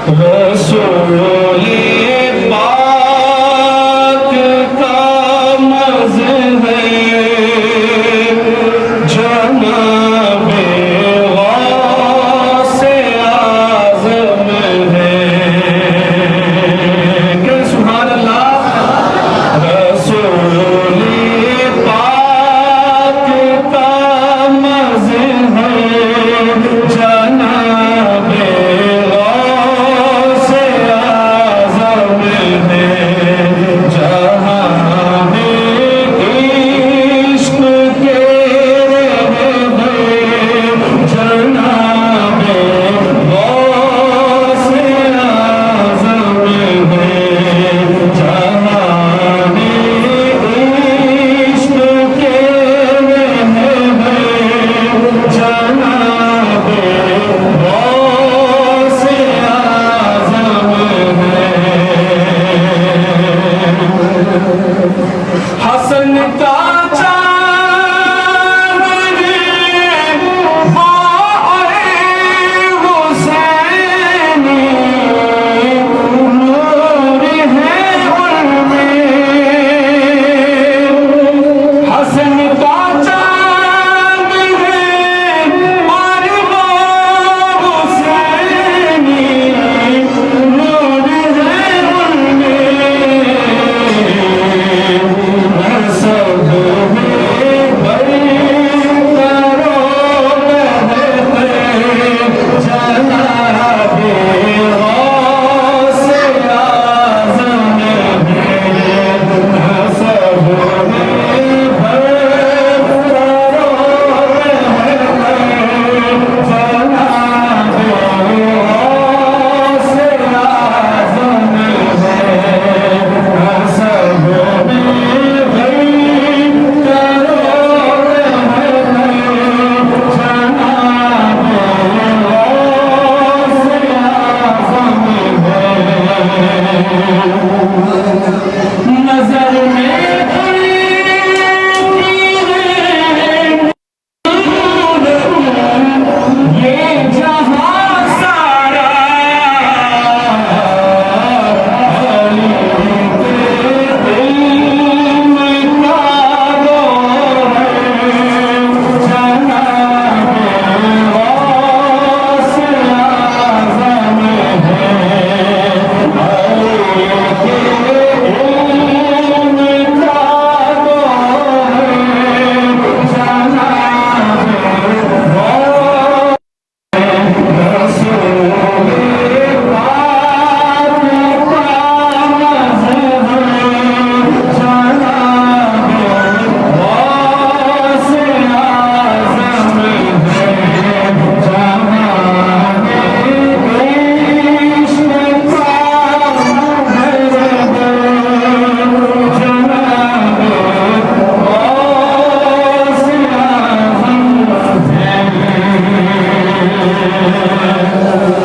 रसूले पाक का मज़हर जनाबे गौसे आज़म है। क्या सुभान अल्लाह। रसूले पाक का मज़हर जनाबे गौसे आज़म है। जहाँ में इश्क के रहबर जनाबे गौसे आज़म है। जहाँ में इश्क के रहबर जनाबे गौसे आज़म है। हसन का चाँद है वो हुसैनी नूर है उनमें। हसन का चाँद है और वो हुसैनी नूर है उनमें। सब में बरकरो कहते जनाबे